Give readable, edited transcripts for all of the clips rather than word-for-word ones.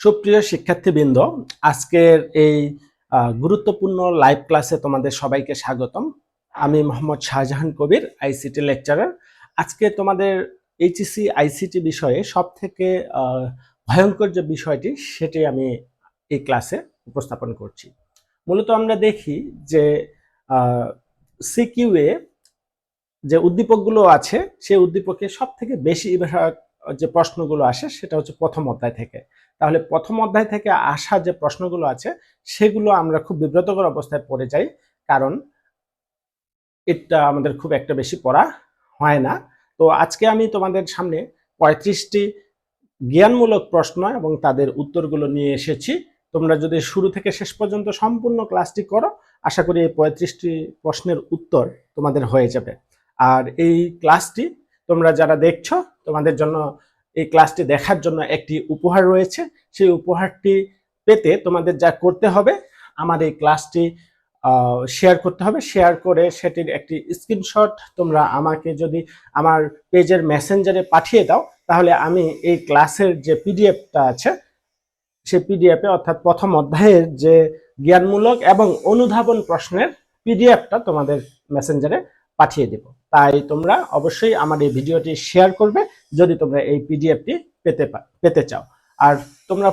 সুপ্রিয় শিক্ষার্থীবৃন্দ, আজকের এই গুরুত্বপূর্ণ লাইভ ক্লাসে তোমাদের সবাইকে স্বাগতম। আমি মোহাম্মদ শাহজাহান কবির, আইসিটি লেকচারার। আজকে তোমাদের এইচএসসি আইসিটি বিষয়ে সবথেকে ভয়ঙ্কর যে বিষয়টি সেটি আমি এই ক্লাসে উপস্থাপন করছি। মূলত আমরা দেখি যে সিকিউএ যে উদ্দীপকগুলো আছে সেই উদ্দীপকে সব থেকে বেশি যে প্রশ্নগুলো আসে সেটা হচ্ছে প্রথম অধ্যায় থেকে। তাহলে প্রথম অধ্যায় থেকে আসা যে প্রশ্নগুলো আছে সেগুলো আমরা খুব বিব্রতকর অবস্থায় পড়ে যাই, কারণ এটা আমাদের খুব একটা বেশি পড়া হয় না। তো আজকে আমি তোমাদের সামনে 35টি জ্ঞানমূলক প্রশ্ন এবং তাদের উত্তরগুলো নিয়ে এসেছি। তোমরা যদি শুরু থেকে শেষ পর্যন্ত সম্পূর্ণ ক্লাসটি করো, আশা করি এই 35টি প্রশ্নের উত্তর তোমাদের হয়ে যাবে। আর এই ক্লাসটি তোমরা যারা দেখছো, তোমাদের জন্য এই ক্লাসটি দেখার জন্য একটি উপহার রয়েছে। সেই উপহারটি পেতে তোমাদের যা করতে হবে, আমার এই ক্লাসটি শেয়ার করতে হবে। শেয়ার করে সেটির একটি স্ক্রিনশট তোমরা আমাকে যদি আমার পেজের মেসেঞ্জারে পাঠিয়ে দাও, তাহলে আমি এই ক্লাসের যে পিডিএফটা আছে সেই পিডিএফে অর্থাৎ প্রথম অধ্যায়ের যে জ্ঞানমূলক এবং অনুধাবন প্রশ্নের পিডিএফটা তোমাদের মেসেঞ্জারে পাঠিয়ে দেব। তাই তোমরা অবশ্যই আমার এই ভিডিওটি শেয়ার করবে যদি তোমরা এই পিডিএফটি পেতে চাও। আর তোমরা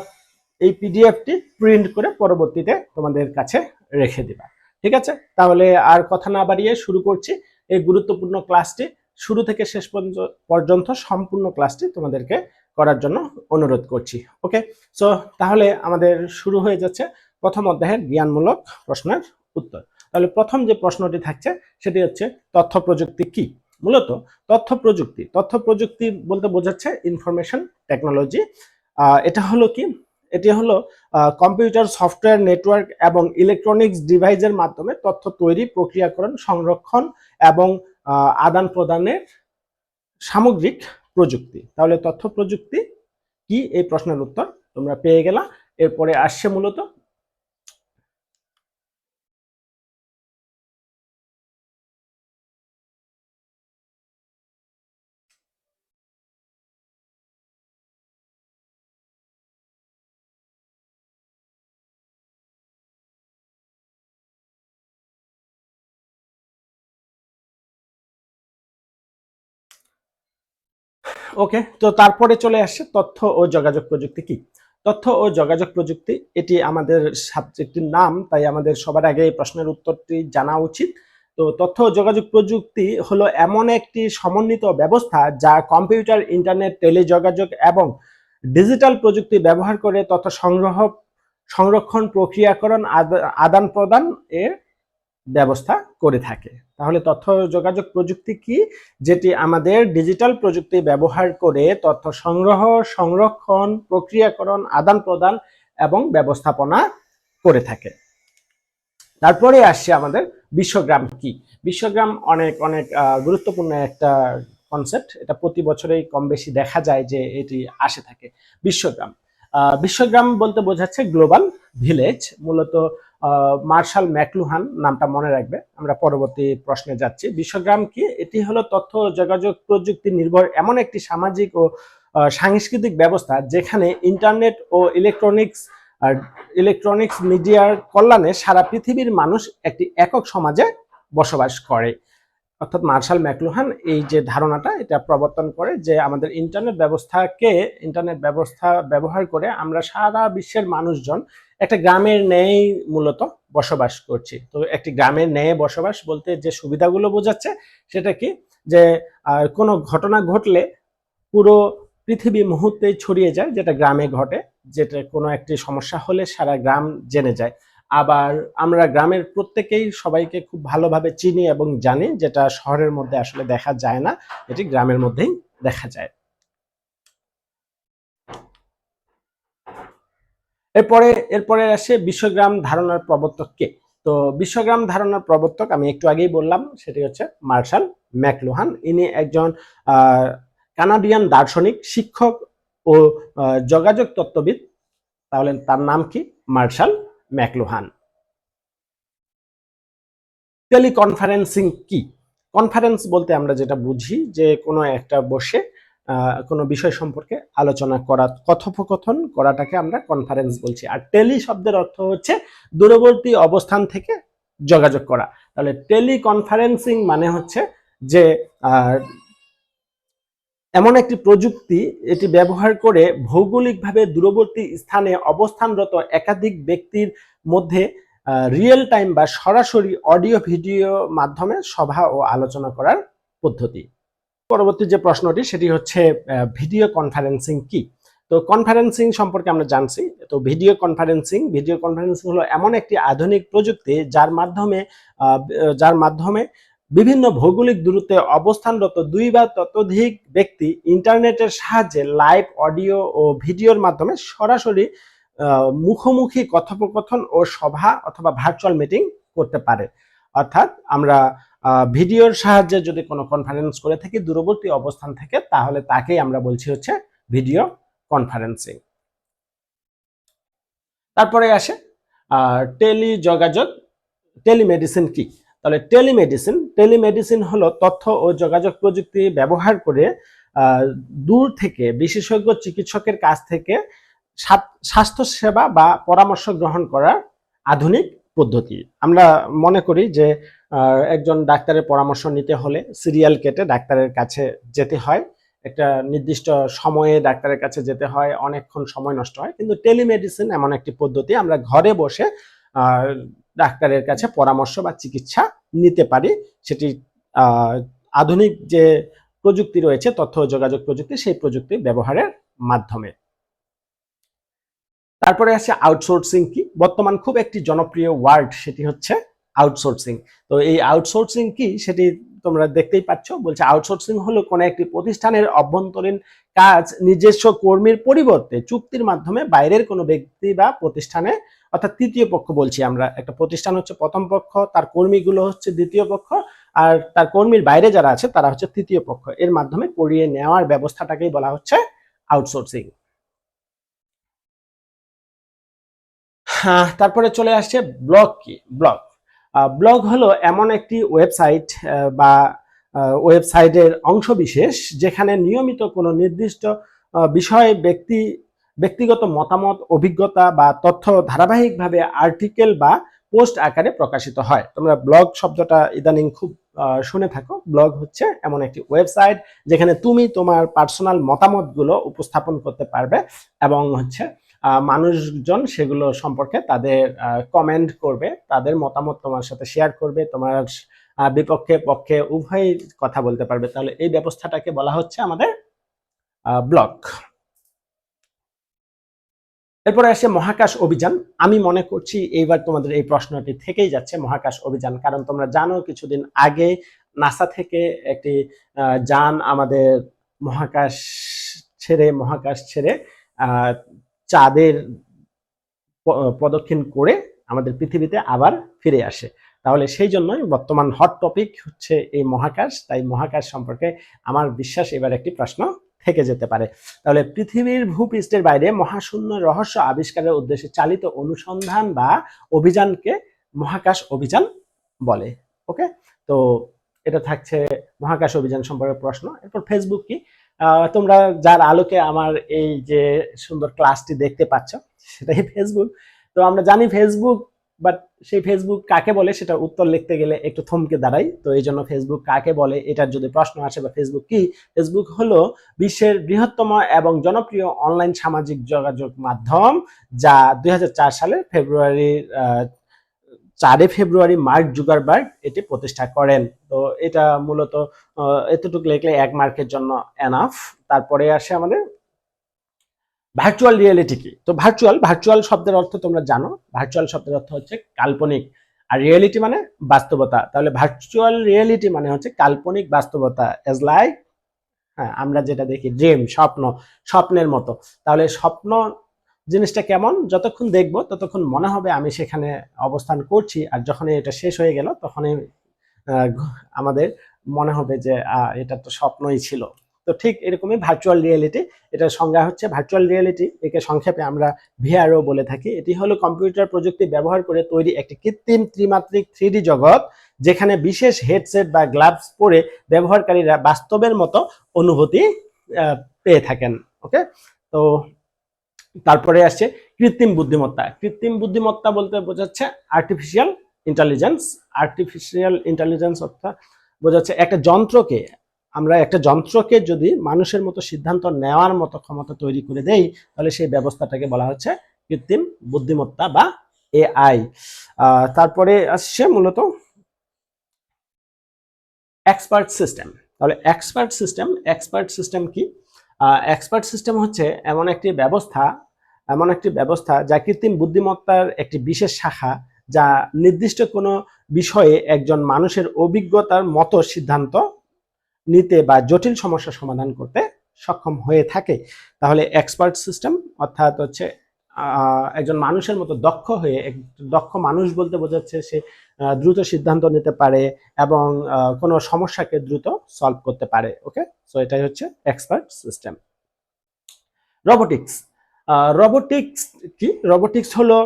এই পিডিএফটি প্রিন্ট করে পরবর্তীতে তোমাদের কাছে রেখে দিবা। ঠিক আছে, তাহলে আর কথা না বাড়িয়ে শুরু করছি এই গুরুত্বপূর্ণ ক্লাসটি। শুরু থেকে শেষ পর্যন্ত সম্পূর্ণ ক্লাসটি তোমাদেরকে করার জন্য অনুরোধ করছি। ওকে, সো তাহলে আমাদের শুরু হয়ে যাচ্ছে প্রথম অধ্যায়ের জ্ঞানমূলক প্রশ্নের উত্তর। তাহলে প্রথম যে প্রশ্নটি থাকছে সেটি হচ্ছে তথ্য প্রযুক্তি কি। মূলত তথ্য প্রযুক্তি বলতে বোঝাচ্ছে ইনফরমেশন টেকনোলজি। এটা হলো কি, এটি হলো কম্পিউটার, সফটওয়্যার, নেটওয়ার্ক এবং ইলেকট্রনিক্স ডিভাইসের মাধ্যমে তথ্য তৈরি, প্রক্রিয়াকরণ, সংরক্ষণ এবং আদান প্রদানের সামগ্রিক প্রযুক্তি। তাহলে তথ্য প্রযুক্তি কি, এই প্রশ্নের উত্তর তোমরা পেয়ে গেলা। এরপরে আসছে মূলত ওকে, তো তারপরে চলে আসছে তথ্য ও যোগাযোগ প্রযুক্তি কি। তথ্য ও যোগাযোগ প্রযুক্তি এটি আমাদের সাবজেক্টের নাম, তাই আমাদের সবার আগে এই প্রশ্নের উত্তরটি জানা উচিত। তো তথ্য ও যোগাযোগ প্রযুক্তি হলো এমন একটি সমন্বিত ব্যবস্থা যা কম্পিউটার, ইন্টারনেট, টেলিযোগাযোগ এবং ডিজিটাল প্রযুক্তি ব্যবহার করে তথ্য সংরক্ষণ, প্রক্রিয়াকরণ, আদান প্রদান এর ব্যবস্থা করে থাকে। তাহলে তথ্য যোগাযোগ প্রযুক্তি কি, যেটি আমাদের ডিজিটাল প্রযুক্তি ব্যবহার করে তথ্য সংগ্রহ, সংরক্ষণ, প্রক্রিয়াকরণ, আদান প্রদান এবং ব্যবস্থাপনা করে থাকে। তারপরে আসছে আমাদের বিশ্বগ্রাম কি। বিশ্বগ্রাম অনেক অনেক গুরুত্বপূর্ণ একটা কনসেপ্ট। এটা প্রতি বছরেই কম বেশি দেখা যায় যে এটি আসে থাকে। বিশ্বগ্রাম বলতে বোঝাচ্ছে গ্লোবাল ভিলেজ। মূলত মার্শাল ম্যাকলুহান নামটা মনে রাখবে। আমরা পরবর্তী প্রশ্নে যাচ্ছি। বিশ্বগ্রাম কি, এটি হলো তথ্য যোগাযোগ প্রযুক্তি নির্ভর এমন একটি সামাজিক ও সাংস্কৃতিক ব্যবস্থা যেখানে ইন্টারনেট ও ইলেকট্রনিক্স মিডিয়ার কল্যাণে সারা পৃথিবীর মানুষ একটি একক সমাজে বসবাস করে। অর্থাৎ মার্শাল ম্যাকলুহান এই যে ধারণাটা এটা প্রবর্তন করে যে আমাদের ইন্টারনেট ব্যবস্থা ব্যবহার করে আমরা সারা বিশ্বের মানুষজন একটা গ্রামের ন্যায় মূলত বসবাস করছি। তো একটি গ্রামের ন্যায় বসবাস বলতে যে সুবিধাগুলো বোঝাচ্ছে সেটা কি, যে কোনো ঘটনা ঘটলে পুরো পৃথিবী মুহূর্তে ছড়িয়ে যায়, যেটা গ্রামে ঘটে। যেটা কোনো একটি সমস্যা হলে সারা গ্রাম জেনে যায়। আবার আমরা গ্রামের প্রত্যেকেই সবাইকে খুব ভালোভাবে চিনি এবং জানি, যেটা শহরের মধ্যে আসলে দেখা যায় না, এটি গ্রামের মধ্যেই দেখা যায়। এরপরে আসে বিশ্বগ্রাম ধারণার প্রবর্তক কে। তো বিশ্বগ্রাম ধারণার প্রবর্তক আমি একটু আগেই বললাম, সেটি হচ্ছে মার্শাল ম্যাকলুহান। ইনি একজন কানাডিয়ান দার্শনিক, শিক্ষক ও যোগাযোগ তত্ত্ববিদ। তাহলে তার নাম কি, মার্শাল ম্যাকলুহান। টেলিকনফারেন্সিং কি। কনফারেন্স বলতে আমরা যেটা বুঝি যে কোনো একটা বসে কোনো বিষয় সম্পর্কে আলোচনা করা, কথোপকথন করাটাকে আমরা কনফারেন্স বলছি। আর টেলি শব্দের অর্থ হচ্ছে দূরবর্তী অবস্থান থেকে যোগাযোগ করা। তাহলে টেলি কনফারেন্সিং মানে হচ্ছে যে এমন একটি প্রযুক্তি, এটি ব্যবহার করে ভৌগোলিকভাবে দূরবর্তী স্থানে অবস্থানরত একাধিক ব্যক্তির মধ্যে রিয়েল টাইম বা সরাসরি অডিও ভিডিও মাধ্যমে সভা ও আলোচনা করার পদ্ধতি। পরবর্তী যে প্রশ্নটি সেটি হচ্ছে ভিডিও কনফারেন্সিং কি। তো কনফারেন্সিং সম্পর্কে আমরা জানছি। তো ভিডিও কনফারেন্সিং হলো এমন একটি আধুনিক প্রযুক্তি যার মাধ্যমে বিভিন্ন ভৌগোলিক দূরত্বে অবস্থানরত দুই বা ততোধিক ব্যক্তি ইন্টারনেটের সাহায্যে লাইভ অডিও ও ভিডিওর মাধ্যমে সরাসরি মুখোমুখি কথোপকথন ও সভা অথবা ভার্চুয়াল মিটিং করতে পারে। অর্থাৎ আমরা ভিডিওর সাহায্যে যদি কোনো কনফারেন্স করে থাকি দূরবর্তী অবস্থান থেকে, তাহলে তাকেই আমরা বলছি হচ্ছে ভিডিও কনফারেন্সিং। তারপরে আসে টেলিযোগাযোগ, টেলিমেডিসিন কি। তাহলে টেলিমেডিসিন হলো তথ্য ও যোগাযোগ প্রযুক্তি ব্যবহার করে দূর থেকে বিশেষজ্ঞ চিকিৎসকের কাছ থেকে স্বাস্থ্য সেবা বা পরামর্শ গ্রহণ করার আধুনিক পদ্ধতি। আমরা মনে করি যে একজন ডাক্তারের পরামর্শ নিতে হলে সিরিয়াল কেটে ডাক্তারের কাছে যেতে হয়, একটা নির্দিষ্ট সময়ে ডাক্তারের কাছে যেতে হয়, অনেকক্ষণ সময় নষ্ট হয়। কিন্তু টেলিমেডিসিন এমন একটি পদ্ধতি, আমরা ঘরে বসে ডাক্তারের কাছে পরামর্শ বা চিকিৎসা নিতে পারি। সেটি আধুনিক যে প্রযুক্তি রয়েছে, তথ্য ও যোগাযোগ প্রযুক্তি, সেই প্রযুক্তি ব্যবহারের মাধ্যমে। তারপরে আসে আউটসোর্সিং কি। বর্তমান খুব একটি জনপ্রিয় ওয়ার্ড, সেটি হচ্ছে আউটসোর্সিং। তো এই আউটসোর্সিং কি সেটি তোমরা দেখতেই পাচ্ছ। বলছে আউটসোর্সিং হলো কোনো একটি প্রতিষ্ঠানের অভ্যন্তরীণ কাজ নিজস্ব কর্মীর পরিবর্তে চুক্তির মাধ্যমে বাইরের কোনো ব্যক্তি বা প্রতিষ্ঠানে, অর্থাৎ তৃতীয় পক্ষ বলছি আমরা, একটা প্রতিষ্ঠান হচ্ছে প্রথম পক্ষ, তার কর্মীগুলো হচ্ছে দ্বিতীয় পক্ষ, আর তার কর্মীর বাইরে যারা আছে তারা হচ্ছে তৃতীয় পক্ষ, এর মাধ্যমে করিয়ে নেওয়ার ব্যবস্থাটাকেই বলা হচ্ছে আউটসোর্সিং। তারপরে চলে আসছে ব্লগ কি। ব্লগ হলো এমন একটি ওয়েবসাইট বা ওয়েবসাইটের অংশবিশেষ যেখানে নিয়মিত কোনো নির্দিষ্ট বিষয়ে ব্যক্তিগত মতামত, অভিজ্ঞতা বা তথ্য ধারাবাহিকভাবে আর্টিকেল বা পোস্ট আকারে প্রকাশিত হয়। তোমরা ব্লগ শব্দটা ইদানিং খুব শুনে থাকো। ব্লগ হচ্ছে এমন একটি ওয়েবসাইট যেখানে তুমি তোমার পার্সোনাল মতামতগুলো উপস্থাপন করতে পারবে এবং হচ্ছে মানুষজন সেগুলো সম্পর্কে তাদের কমেন্ট করবে, তাদের মতামত তোমার সাথে শেয়ার করবে, তোমার বিপক্ষে পক্ষে উভয় কথা বলতে পারবে। তাহলে এই ব্যবস্থাটাকে বলা হচ্ছে আমাদের ব্লগ। এরপরে আসে মহাকাশ অভিযান। আমি মনে করছি এইবার তোমাদের এই প্রশ্নটি থেকেই যাচ্ছে মহাকাশ অভিযান, কারণ তোমরা জানো কিছুদিন আগে নাসা থেকে একটি যান আমাদের মহাকাশ ছেড়ে চাঁদের প্রদক্ষিণ করে আমাদের পৃথিবীতে আবার ফিরে আসে। তাহলে সেই জন্যই বর্তমান হট টপিক হচ্ছে এই মহাকাশ। তাই মহাকাশ সম্পর্কে আমার বিশ্বাস এবার একটি প্রশ্ন থেকে যেতে পারে। তাহলে পৃথিবীর ভূপৃষ্ঠের বাইরে মহাশূন্য রহস্য আবিষ্কারের উদ্দেশ্যে চালিত অনুসন্ধান বা অভিযানকে মহাকাশ অভিযান বলে। ওকে, তো এটা থাকছে মহাকাশ অভিযান সম্পর্কে প্রশ্ন। এরপর ফেসবুক কি। তোমরা যার আলোকে আমার এই যে সুন্দর ক্লাসটি দেখতে পাচ্ছ সেটাই ফেসবুক। তো আমরা জানি ফেসবুক, বাট সেই ফেসবুক কাকে বলে সেটা উত্তর লিখতে গেলে একটু থমকে দাঁড়াই। তো এই জন্য ফেসবুক কাকে বলে এটার যদি প্রশ্ন আসে বা ফেসবুক কি, ফেসবুক হলো বিশ্বের বৃহত্তম এবং জনপ্রিয় অনলাইন সামাজিক যোগাযোগ মাধ্যম, যা 2004 সালে 4 ফেব্রুয়ারি মার্ক জুকারবার্গ এটি প্রতিষ্ঠা করেন। তো এটা মূলত এতটুকু লিখলে 1 মার্কের জন্য এনাফ। তারপরে আসে আমাদের ভার্চুয়াল রিয়েলিটি কি। তো ভার্চুয়াল শব্দের অর্থ তোমরা জানো। ভার্চুয়াল শব্দের অর্থ হচ্ছে কাল্পনিক, আর রিয়েলিটি মানে বাস্তবতা। তাহলে ভার্চুয়াল রিয়েলিটি মানে হচ্ছে কাল্পনিক বাস্তবতা, এজ লাইক আমরা যেটা দেখি ড্রিম, স্বপ্নের মতো। তাহলে স্বপ্ন জিনিসটা কেমন, যতক্ষণ দেখবো ততক্ষণ মনে হবে আমি সেখানে অবস্থান করছি, আর যখনই এটা শেষ হয়ে গেল তখনই আমাদের মনে হবে যে এটা তো স্বপ্নই ছিল। তো ঠিক এরকমই ভার্চুয়াল রিয়েলিটি, এটার সংজ্ঞা হচ্ছে ভার্চুয়াল রিয়েলিটি, একে সংক্ষেপে আমরা ভিআরও বলে থাকি। এটি হলো কম্পিউটার প্রযুক্তি ব্যবহার করে তৈরি একটি কৃত্রিম ত্রিমাত্রিক 3D জগৎ, যেখানে বিশেষ হেডসেট বা গ্লাভস পরে ব্যবহারকারীরা বাস্তবের মতো অনুভূতি পেয়ে থাকেন। ওকে, তো তারপরে আসছে কৃত্রিম বুদ্ধিমত্তা। কৃত্রিম বুদ্ধিমত্তা বলতে বোঝাচ্ছে আর্টিফিশিয়াল ইন্টেলিজেন্স। আর্টিফিশিয়াল ইন্টেলিজেন্স অর্থাৎ বোঝাচ্ছে একটা যন্ত্রকে যদি মানুষের মতো সিদ্ধান্ত নেওয়ার মতো ক্ষমতা তৈরি করে দেই, তাহলে সেই ব্যবস্থাটাকে বলা হচ্ছে কৃত্রিম বুদ্ধিমত্তা বা এআই। তারপরে আসছে মূলত এক্সপার্ট সিস্টেম। তাহলে এক্সপার্ট সিস্টেম কি? এক্সপার্ট সিস্টেম হচ্ছে এমন একটি ব্যবস্থা যা কৃত্রিম বুদ্ধিমত্তার একটি বিশেষ শাখা, যা নির্দিষ্ট কোনো বিষয়ে একজন মানুষের অভিজ্ঞতার মতো সিদ্ধান্ত নিতে বা জটিল সমস্যা সমাধান করতে সক্ষম হয়ে থাকে। তাহলে এক্সপার্ট সিস্টেম অর্থাৎ হচ্ছে একজন মানুষের মতো দক্ষ মানুষ বলতে বোঝাচ্ছে সে দ্রুত সিদ্ধান্ত নিতে পারে এবং কোনো সমস্যাকে দ্রুত সলভ করতে পারে। ওকে, সো এটাই হচ্ছে এক্সপার্ট সিস্টেম। রোবোটিক্স। রোবোটিক্স কি? রোবোটিক্স হলো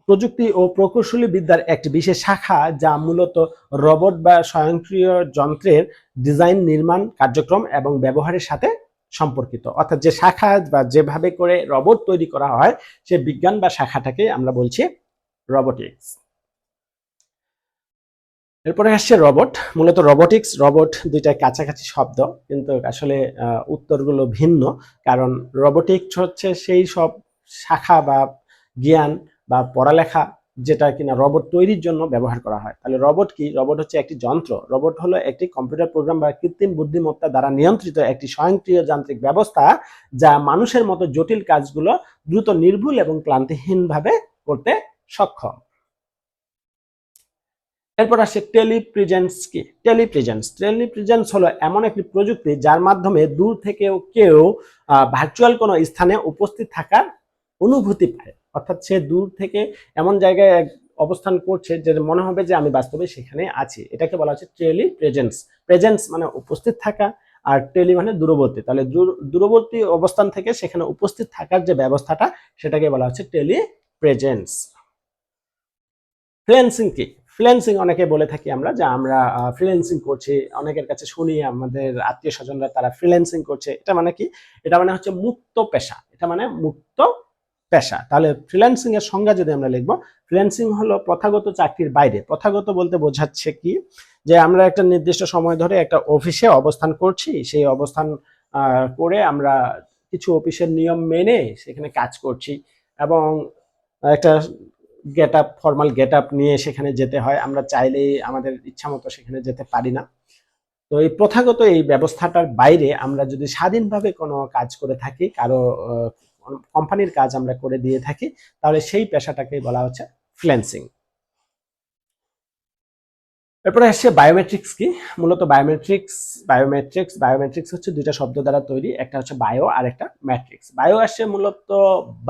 প্রযুক্তি ও প্রকৌশলী বিদ্যার একটি বিশেষ শাখা, যা মূলত রোবট বা স্বয়ংক্রিয় যন্ত্রের ডিজাইন, নির্মাণ, কার্যক্রম এবং ব্যবহারের সাথে সম্পর্কিত। অর্থাৎ যে শাখা বা যেভাবে করে রোবট তৈরি করা হয়, সে বিজ্ঞান বা শাখাটাকে আমরা বলছি রোবোটিক্স। এরপরে আসছে রোবট। মূলত রোবট দুইটা কাছাকাছি শব্দ, কিন্তু আসলে উত্তরগুলো ভিন্ন। কারণ রোবোটিক্স হচ্ছে সেই সব শাখা বা জ্ঞান বা পড়ালেখা যেটা কিনা রোবট তৈরির জন্য ব্যবহার করা হয়। তাহলে রোবট কি? রোবট হচ্ছে একটি যন্ত্র। রোবট হলো একটি কম্পিউটার প্রোগ্রাম বা কৃত্রিম বুদ্ধিমত্তা দ্বারা নিয়ন্ত্রিত একটি স্বয়ংক্রিয় যান্ত্রিক ব্যবস্থা, যা মানুষের মতো জটিল কাজগুলো দ্রুত, নির্ভুল এবং ক্লান্তিহীনভাবে করতে সক্ষম। এরপর আসছে টেলিপ্রেজেন্স কি? টেলিপ্রেজেন্স হলো এমন একটি প্রযুক্তি যার মাধ্যমে দূর থেকেও কেউ ভার্চুয়াল কোনো স্থানে উপস্থিত থাকার অনুভূতি পায়। অর্থাৎ সে দূর থেকে এমন জায়গায় অবস্থান করছে যে মনে হবে যে আমি বাস্তবে সেখানে আছি। এটাকে বলা হচ্ছে টেলিপ্রেজেন্স। প্রেজেন্স মানে উপস্থিত থাকা, আর টেলি মানে দূরবর্তী। তাহলে দূরবর্তী অবস্থান থেকে সেখানে উপস্থিত থাকার যে ব্যবস্থাটা, সেটাকে বলা হচ্ছে টেলিপ্রেজেন্স। ফ্রিল্যান্সিং কি? ফ্রিল্যান্সিং অনেকে বলে থাকি আমরা যে আমরা ফ্রিল্যান্সিং করছি। অনেকের কাছে শুনি আমাদের আত্মীয় স্বজনরা তারা ফ্রিল্যান্সিং করছে। এটা মানে কি? এটা মানে হচ্ছে মুক্ত পেশা। এটা মানে মুক্ত পেশা। তাহলে ফ্রিল্যান্সিং এর সংজ্ঞা যদি আমরা লিখবো, ফ্রিল্যান্সিং হলো প্রথাগত চাকরির বাইরে। প্রথাগত বলতে বোঝাচ্ছে কি? যে আমরা একটা নির্দিষ্ট সময় ধরে একটা অফিসে অবস্থান করছি, সেই অবস্থান করে আমরা কিছু অফিসের নিয়ম মেনে সেখানে কাজ করছি এবং একটা ফর্মাল গেট আপ নিয়ে সেখানে যেতে হয়। আমরা চাইলেই আমাদের ইচ্ছা মতো সেখানে যেতে পারি না। তো এই প্রথাগত এই ব্যবস্থাটার বাইরে আমরা যদি স্বাধীনভাবে কোনো কাজ করে থাকি, কারো কোম্পানির কাজ আমরা করে দিয়ে থাকি, তাহলে সেই পেশাটাকে বলা হচ্ছে ফ্রিল্যান্সিং। এরপরে আসছে বায়োমেট্রিক্স কি? মূলত বায়োমেট্রিক্স হচ্ছে দুইটা শব্দ দ্বারা তৈরি। একটা হচ্ছে বায়ো আর একটা ম্যাট্রিক্স। বায়ো আসছে মূলত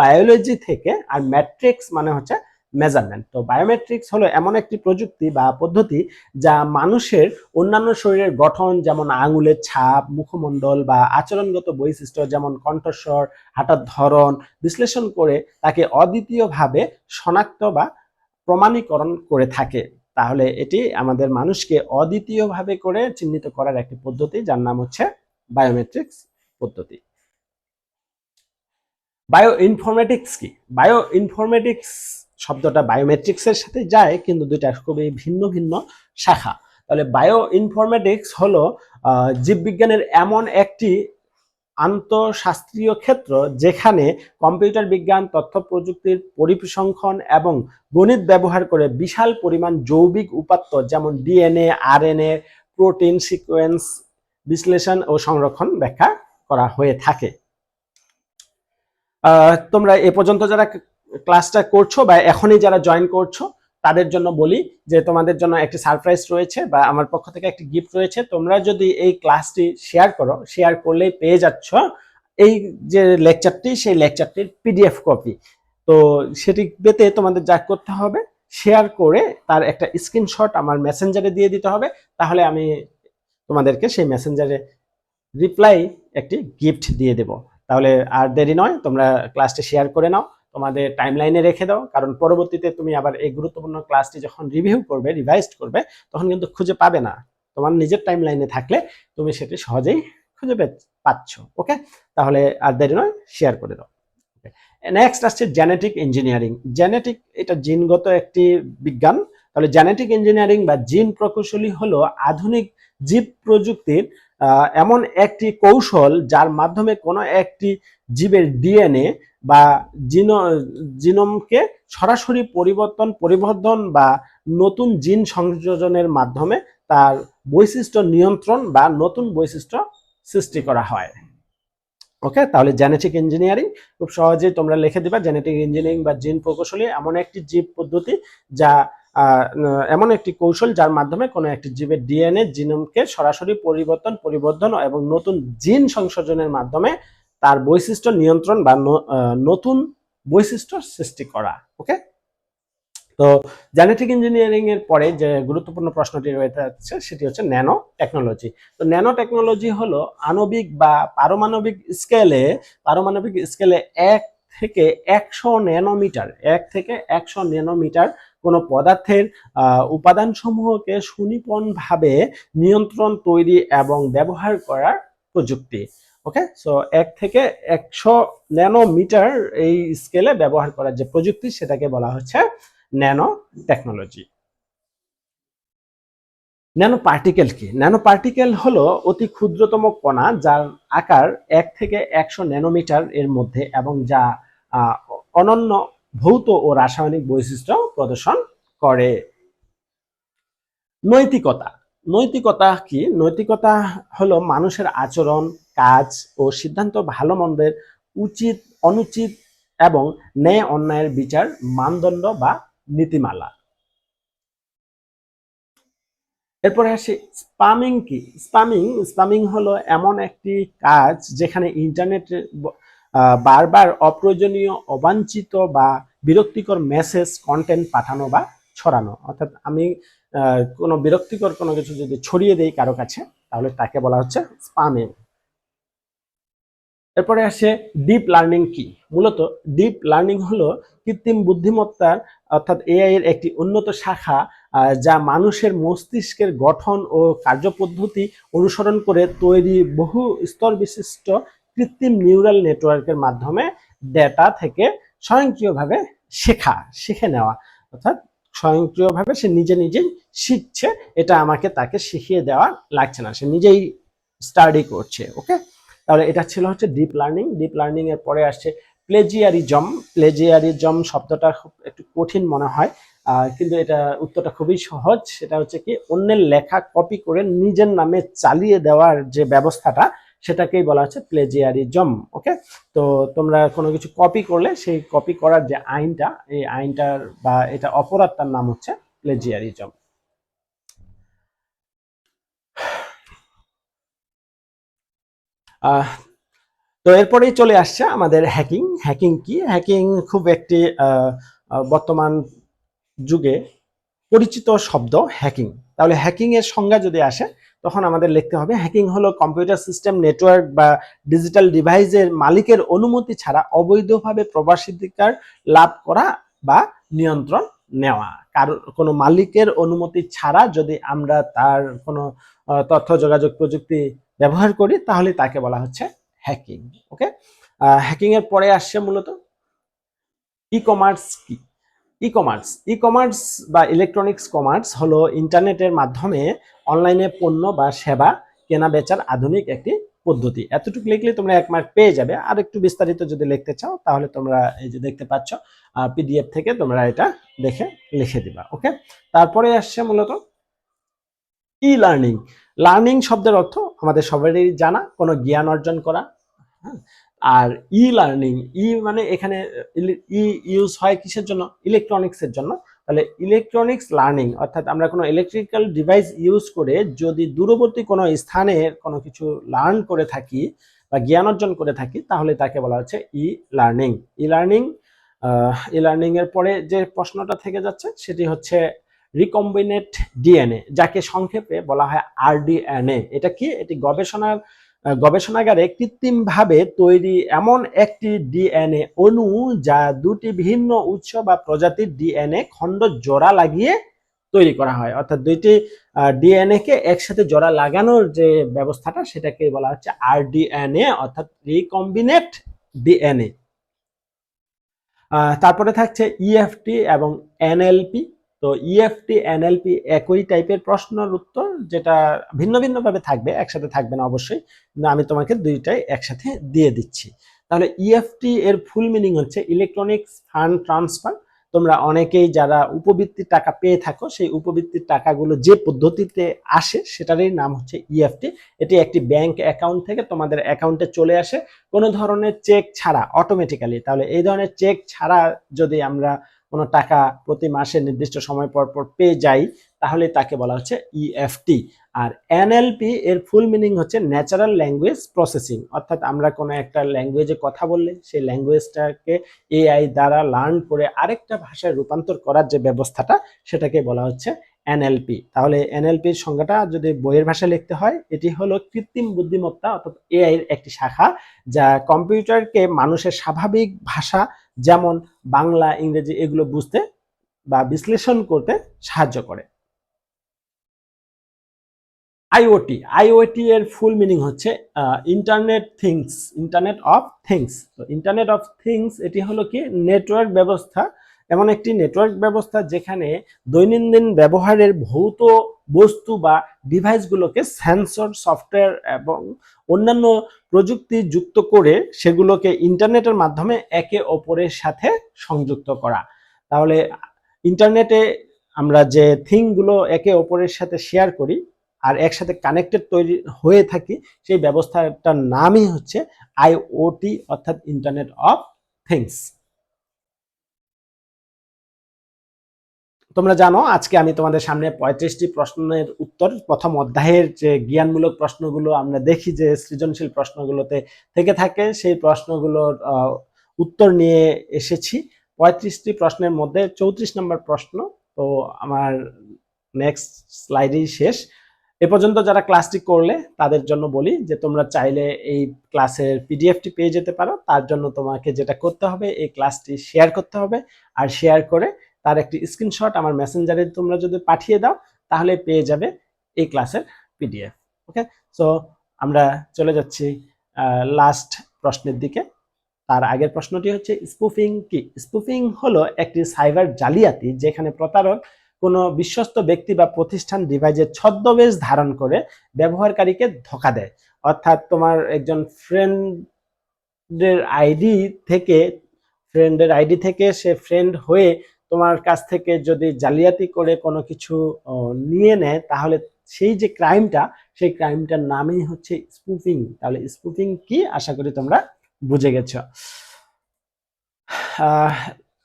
বায়োলজি থেকে, আর ম্যাট্রিক্স মানে হচ্ছে মেজারমেন্ট। তো বায়োমেট্রিক্স হলো এমন একটি প্রযুক্তি বা পদ্ধতি যা মানুষের অন্যান্য শরীরের গঠন, যেমন আঙুলের ছাপ, মুখমণ্ডল বা আচরণগত বৈশিষ্ট্য যেমন কণ্ঠস্বর, হাঁটার ধরন বিশ্লেষণ করে তাকে অদ্বিতীয়ভাবে শনাক্ত বা প্রমাণীকরণ করে থাকে। তাহলে এটি আমাদের মানুষকে অদ্বিতীয়ভাবে করে চিহ্নিত করার একটি পদ্ধতি, যার নাম হচ্ছে বায়োমেট্রিক্স পদ্ধতি। বায়ো ইনফরমেটিক্স কি? বায়ো ইনফরমেটিক্স শব্দটা বায়োমেট্রিক্সের সাথে যায়, কিন্তু দুইটা খুবই ভিন্ন ভিন্ন শাখা। তাহলে বায়ো ইনফরমেটিক্স হলো জীববিজ্ঞানের এমন একটি আন্তঃশাস্ত্রীয় ক্ষেত্র যেখানে কম্পিউটার বিজ্ঞান, তথ্য প্রযুক্তির পরিসংখ্যান এবং গণিত ব্যবহার করে বিশাল পরিমাণ যৌগিক উপাত্ত যেমন ডিএনএ, আরএনএ, প্রোটিন সিকোয়েন্স বিশ্লেষণ ও সংরক্ষণ ব্যাখ্যা করা হয়ে থাকে। তোমরা এ পর্যন্ত যারা ক্লাসটা করছো বা এখনই যারা জয়েন করছো, তাদের জন্য বলি যে তোমাদের জন্য একটি সারপ্রাইজ রয়েছে বা আমার পক্ষ থেকে একটি গিফট রয়েছে। তোমরা যদি এই ক্লাসটি শেয়ার করো, শেয়ার করলেই পেয়ে যাচ্ছ এই যে লেকচারটি, সেই লেকচারটির পিডিএফ কপি। তো সেটি পেতে তোমাদের যা করতে হবে, শেয়ার করে তার একটা স্ক্রিনশট আমার মেসেঞ্জারে দিয়ে দিতে হবে। তাহলে আমি তোমাদেরকে সেই মেসেঞ্জারে রিপ্লাই একটি গিফট দিয়ে দেব। তাহলে আর দেরি নয়, তোমরা ক্লাসটি শেয়ার করে নাও, তোমাদের টাইমলাইনে রেখে দাও। কারণ পরবর্তীতে তুমি আবার এই গুরুত্বপূর্ণ ক্লাসটি যখন রিভাইজড করবে, তখন কিন্তু খুঁজে পাবে না। তোমার নিজের টাইম লাইনে থাকলে তুমি সেটি সহজেই খুঁজে পাচ্ছ। ওকে, তাহলে আর দেরি নয়, শেয়ার করে দাও। নেক্সট আসছে জেনেটিক ইঞ্জিনিয়ারিং। জেনেটিক এটা জিনগত একটি বিজ্ঞান। তাহলে জেনেটিক ইঞ্জিনিয়ারিং বা জিন প্রকৌশলী হলো আধুনিক জীব প্রযুক্তির এমন একটি কৌশল যার মাধ্যমে কোনো একটি জীবের ডিএনএ বা জিনোমকে সরাসরি পরিবর্ধন বা নতুন জিন সংযোজনের মাধ্যমে তার বৈশিষ্ট্য নিয়ন্ত্রণ বা নতুন বৈশিষ্ট্য সৃষ্টি করা হয়। ওকে, তাহলে জেনেটিক ইঞ্জিনিয়ারিং খুব সহজেই তোমরা লিখে দিবা। জেনেটিক ইঞ্জিনিয়ারিং বা জিন প্রকৌশলী এমন একটি জীব পদ্ধতি যা এমন একটি কৌশল যার মাধ্যমে কোনো একটি জীবের ডিএনএ জিনোমকে সরাসরি পরিবর্ধন এবং নতুন জিন সংযোজনের মাধ্যমে তার বৈশিষ্ট্য নিয়ন্ত্রণ বা নতুন বৈশিষ্ট্য সৃষ্টি করা। ওকে, তো জেনেটিক ইঞ্জিনিয়ারিং এর পরে যে গুরুত্বপূর্ণ প্রশ্নটি রয়েছে সেটি হচ্ছে ন্যানো টেকনোলজি। তো ন্যানো টেকনোলজি হলো আণবিক বা পারমাণবিক স্কেলে 1 থেকে 100 ন্যানোমিটার 1 থেকে 100 ন্যানোমিটার কোনো পদার্থের উপাদান সমূহকে সুনিপুণভাবে নিয়ন্ত্রণ, তৈরি এবং ব্যবহার করার প্রযুক্তি। ওকে, সো 1 থেকে 100 ন্যানোমিটার এই স্কেলে ব্যবহার করার যে প্রযুক্তি সেটাকে বলা হচ্ছে ন্যানো টেকনোলজি। ন্যানো পার্টিকেল কি? ন্যানো পার্টিকেল হলো অতি ক্ষুদ্রতম কণা যার আকার 1 থেকে 100 ন্যানোমিটার এর মধ্যে এবং যা অনন্য ভৌত ও রাসায়নিক বৈশিষ্ট্য প্রদর্শন করে। নৈতিকতা। নৈতিকতা কি? নৈতিকতা হলো মানুষের আচরণ, কাজ ও সিদ্ধান্ত ভালো মন্দের, উচিত অনুচিত এবং ন্যায় অন্যায়ের বিচার, মানদণ্ড বা নীতিমালা। এরপরে আসি স্পামিং কি? স্পামিং হলো এমন একটি কাজ যেখানে ইন্টারনেটে বারবার অপ্রয়োজনীয়, অবাঞ্ছিত বা বিরক্তিকর মেসেজ, কন্টেন্ট পাঠানো বা ছড়ানো। অর্থাৎ আমি কোনো বিরক্তিকর কোনো কিছু যদি ছড়িয়ে দেই কারো কাছে, তাহলে তাকে বলা হচ্ছে স্পামিং। এরপরে আসে ডিপ লার্নিং কি? মূলত ডিপ লার্নিং হলো কৃত্রিম বুদ্ধিমত্তার অর্থাৎ এআই এর একটি উন্নত শাখা যা মানুষের মস্তিষ্কের গঠন ও কার্যপদ্ধতি অনুসরণ করে তৈরি বহু স্তর বিশিষ্ট কৃত্রিম নিউরাল নেটওয়ার্কের মাধ্যমে ডেটা থেকে স্বয়ংক্রিয়ভাবে শিখে নেওয়া। অর্থাৎ স্বয়ংক্রিয়ভাবে সে নিজেই শিখছে, এটা তাকে শিখিয়ে দেওয়া লাগছে না, সে নিজেই স্টাডি করছে। ওকে, তাহলে এটা ছিল হচ্ছে ডিপ লার্নিং। ডিপ লার্নিং এর পরে আসছে প্লেজিয়ারিজম। প্লেজিয়ারিজম শব্দটা একটু কঠিন মনে হয়, কিন্তু এটা উত্তরটা খুবই সহজ। সেটা হচ্ছে কি, অন্যের লেখা কপি করে নিজের নামে চালিয়ে দেওয়ার যে ব্যবস্থাটা সেটাকেই বলা হচ্ছে প্লেজিয়ারিজম। ওকে, তো তোমরা কোনো কিছু কপি করলে সেই কপি করার যে আইনটা, এই আইনটার বা এটা অপরাধটার নাম হচ্ছে প্লেজিয়ারিজম। তো এরপরেই চলে আসছে আমাদের হ্যাকিং। হ্যাকিং কি? হ্যাকিং খুব একটি বর্তমান যুগে পরিচিত শব্দ হ্যাকিং। তাহলে হ্যাকিং এর সংজ্ঞা যদি আসে তখন আমাদের লিখতে হবে হ্যাকিং হলো কম্পিউটার সিস্টেম, নেটওয়ার্ক বা ডিজিটাল ডিভাইসের মালিকের অনুমতি ছাড়া অবৈধভাবে প্রবেশাধিকার লাভ করা বা নিয়ন্ত্রণ নেওয়া। কারণ কোনো মালিকের অনুমতি ছাড়া যদি আমরা তার কোনো তথ্য যোগাযোগ প্রযুক্তি ব্যবহার করি তাহলে তাকে বলা হচ্ছে হ্যাকিং। ওকে, হ্যাকিং এর পরে আসছে মূলত ই কমার্স কি? ই কমার্স বা ইলেকট্রনিক্স কমার্স হলো ইন্টারনেটের মাধ্যমে অনলাইনে পণ্য বা সেবা কেনা বেচার আধুনিক একটি পদ্ধতি। এতটুকু লিখলে তোমরা 1 মার্ক পেয়ে যাবে। আর একটু বিস্তারিত যদি লিখতে চাও তাহলে তোমরা এই যে দেখতে পাচ্ছ পিডিএফ থেকে তোমরা এটা দেখে লিখে দিবা। ওকে, তারপরে আসছে মূলত ই লার্নিং। লার্নিং শব্দের অর্থ আমাদের সবারই জানা, কোনো জ্ঞান অর্জন করা। আর ই লার্নিং, ই মানে এখানে ই ইউজ হয় কিসের জন্য? ইলেকট্রনিক্সের জন্য। তাহলে ইলেকট্রনিক্স লার্নিং অর্থাৎ আমরা কোনো ইলেকট্রিক্যাল ডিভাইস ইউজ করে যদি দূরবর্তী কোনো স্থানে কোনো কিছু লার্ন করে থাকি বা জ্ঞান অর্জন করে থাকি তাহলে তাকে বলা হচ্ছে ই লার্নিং। ই লার্নিং এর পরে যে প্রশ্নটা থেকে যাচ্ছে সেটি হচ্ছে রিকম্বিনেট ডিএনএ, যাকে সংক্ষেপে বলা হয় আরডিএনএ। এটা কি? এটি গবেষণাগারে কৃত্রিমভাবে তৈরি এমন একটি ডিএনএ অণু যা দুটি ভিন্ন উৎস বা প্রজাতির ডিএনএ খণ্ড জোড়া লাগিয়ে তৈরি করা হয়, অর্থাৎ দুইটি ডিএনএ কে একসাথে জোড়া লাগানোর যে ব্যবস্থাটা সেটাকে বলা হচ্ছে আরডিএনএ অর্থাৎ রিকম্বিনেট ডিএনএ। তারপরে থাকছে ইএফটি এবং এনএলপি। তো ইএফটি এনএলপি একই টাইপের প্রশ্নের উত্তর, যেটা ভিন্ন ভিন্ন ভাবে থাকবে, একসাথে থাকবে না অবশ্যই, কিন্তু আমি তোমাকে দুইটাই একসাথে দিয়ে দিচ্ছি। তাহলে ইএফটি এর ফুল মিনিং হচ্ছে ইলেকট্রনিক্স ফান্ড ট্রান্সফার। তোমরা অনেকেই যারা উপবৃত্তির টাকা পেয়ে থাকো, সেই উপবৃত্তির টাকাগুলো যে পদ্ধতিতে আসে সেটারই নাম হচ্ছে ইএফটি। এটি একটি ব্যাংক অ্যাকাউন্ট থেকে তোমাদের অ্যাকাউন্টে চলে আসে কোনো ধরনের চেক ছাড়া অটোমেটিক্যালি। তাহলে এই ধরনের চেক ছাড়া যদি আমরা কোনো টাকা প্রতি মাসে নির্দিষ্ট সময় পর পর পেয়ে যাই, তাহলে তাকে বলা হচ্ছে ইএফটি। আর এনএলপি এর ফুল মিনিং হচ্ছে ন্যাচারাল ল্যাঙ্গুয়েজ প্রসেসিং, অর্থাৎ আমরা কোনো একটা ল্যাঙ্গুয়েজে কথা বললে সেই ল্যাঙ্গুয়েজটাকে এআই দ্বারা লার্ন করে আরেকটা ভাষায় রূপান্তর করার যে ব্যবস্থাটা, সেটাকে বলা হচ্ছে এনএলপি। তাহলে এনএলপির সংজ্ঞাটা যদি বইয়ের ভাষায় লিখতে হয়, এটি হলো কৃত্রিম বুদ্ধিমত্তা অর্থাৎ এআই এর একটি শাখা, যা কম্পিউটারকে মানুষের স্বাভাবিক ভাষা যেমন বাংলা, ইংরেজি এগুলো বুঝতে বা বিশ্লেষণ করতে সাহায্য করে। আইওটি, আইওটি এর ফুল মিনিং হচ্ছে internet things, internet of things. তো ইন্টারনেট অফ থিংস এটি হলো কি নেটওয়ার্ক ব্যবস্থা, এমন একটি নেটওয়ার্ক ব্যবস্থা যেখানে দৈনন্দিন ব্যবহারের ভৌত বস্তু বা ডিভাইসগুলোকে সেন্সর, সফটওয়্যার এবং অন্যান্য প্রযুক্তি যুক্ত করে সেগুলোকে ইন্টারনেটের মাধ্যমে একে অপরের সাথে সংযুক্ত করা। তাহলে ইন্টারনেটে আমরা যে থিংগুলো একে অপরের সাথে শেয়ার করি আর একসাথে কানেক্টেড তৈরি হয়ে থাকি, সেই ব্যবস্থাটার নামই হচ্ছে আইওটি অর্থাৎ ইন্টারনেট অফ থিংস। তোমরা জানো আজকে আমি তোমাদের সামনে 35টি প্রশ্নের উত্তর, প্রথম অধ্যায়ের যে জ্ঞানমূলক প্রশ্নগুলো আমরা দেখি যে সৃজনশীল প্রশ্নগুলোতে থেকে থাকে, সেই প্রশ্নগুলোর উত্তর নিয়ে এসেছি। 35টি প্রশ্নের মধ্যে 34 নম্বর প্রশ্ন। তো আমার নেক্সট স্লাইডেই শেষ। এ পর্যন্ত যারা ক্লাসটি করলে তাদের জন্য বলি যে তোমরা চাইলে এই ক্লাসের পিডিএফটি পেয়ে যেতে পারো। তার জন্য তোমাকে যেটা করতে হবে, এই ক্লাসটি শেয়ার করতে হবে, আর শেয়ার করে তার একটি স্ক্রিনশট আমার মেসেঞ্জারে তোমরা যদি পাঠিয়ে দাও তাহলে পেয়ে যাবে এই ক্লাসের পিডিএফ। ওকে, সো আমরা চলে যাচ্ছি লাস্ট প্রশ্নের দিকে। তার আগের প্রশ্নটি হচ্ছে স্পুফিং কি? স্পুফিং হলো একটি সাইবার জালিয়াতি যেখানে প্রতারক কোনো বিশ্বস্ত ব্যক্তি বা প্রতিষ্ঠান ডিভাইসের ছদ্মবেশ ধারণ করে ব্যবহারকারীকে ধোঁকা দেয়। অর্থাৎ তোমার একজন ফ্রেন্ডের আইডি থেকে সে ফ্রেন্ড হয়ে তোমার কাছ থেকে যদি জালিয়াতি করে কোনো কিছু নিয়ে নেয়, তাহলে সেই যে ক্রাইমটা, সেই ক্রাইমটার নামই হচ্ছে স্পুফিং। তাহলে স্পুফিং কি আশা করি তোমরা বুঝে গেছো।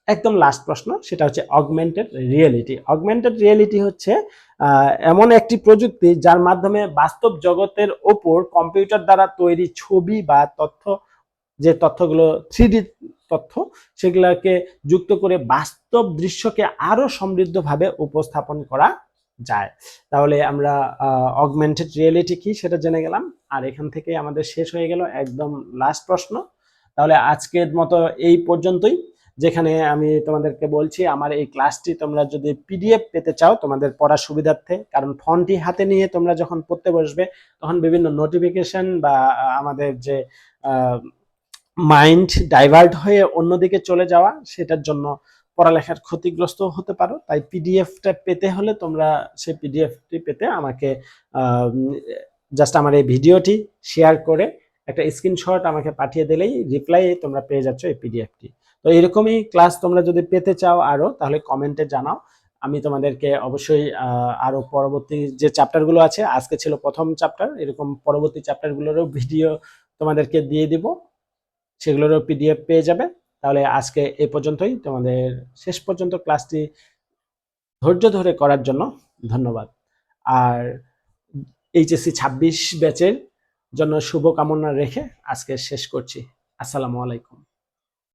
একদম লাস্ট প্রশ্ন, সেটা হচ্ছে অগমেন্টেড রিয়েলিটি। অগমেন্টেড রিয়েলিটি হচ্ছে এমন একটি প্রযুক্তি যার মাধ্যমে বাস্তব জগতের ওপর কম্পিউটার দ্বারা তৈরি ছবি বা তথ্য, যে তথ্যগুলো 3D তথ্য, সেগুলোকে যুক্ত করে বাস্তব দৃশ্যকে আরো সমৃদ্ধভাবে উপস্থাপন করা যায়। তাহলে আমরা অগমেন্টেড রিয়েলিটি কি সেটা জেনে গেলাম, আর এখান থেকে আমাদের শেষ হয়ে গেল একদম লাস্ট প্রশ্ন। তাহলে আজকের মতো এই পর্যন্তই, যেখানে আমি তোমাদেরকে বলছি আমার এই ক্লাসটি তোমরা যদি পিডিএফ পেতে চাও তোমাদের পড়ার সুবিধার্থে, কারণ ফোনটি হাতে নিয়ে তোমরা যখন পড়তে বসবে তখন বিভিন্ন নোটিফিকেশন বা আমাদের যে মাইন্ড ডাইভার্ট হয়ে অন্যদিকে চলে যাওয়া, সেটার জন্য পড়ালেখার ক্ষতিগ্রস্ত হতে পারো। তাই পিডিএফটা পেতে হলে তোমরা সেই পিডিএফটি পেতে আমাকে জাস্ট আমার এই ভিডিওটি শেয়ার করে একটা স্ক্রিনশট আমাকে পাঠিয়ে দিলেই রিপ্লাই তোমরা পেয়ে যাচ্ছ এই পিডিএফটি। তো এরকমই ক্লাস তোমরা যদি পেতে চাও আরো, তাহলে কমেন্টে জানাও। আমি তোমাদেরকে অবশ্যই আরো পরবর্তী যে চ্যাপ্টারগুলো আছে, আজকে ছিল প্রথম চ্যাপ্টার, এরকম পরবর্তী চ্যাপ্টারগুলোরও ভিডিও তোমাদেরকে দিয়ে দিব, সেগুলোরও পিডিএফ পেয়ে যাবে। তাহলে আজকে এই পর্যন্তই, তোমাদের শেষ পর্যন্ত ক্লাসটি ধৈর্য ধরে করার জন্য ধন্যবাদ। আর এইচএসসি 26 ব্যাচের জন্য শুভকামনা রেখে আজকে শেষ করছি। আসসালামু আলাইকুম।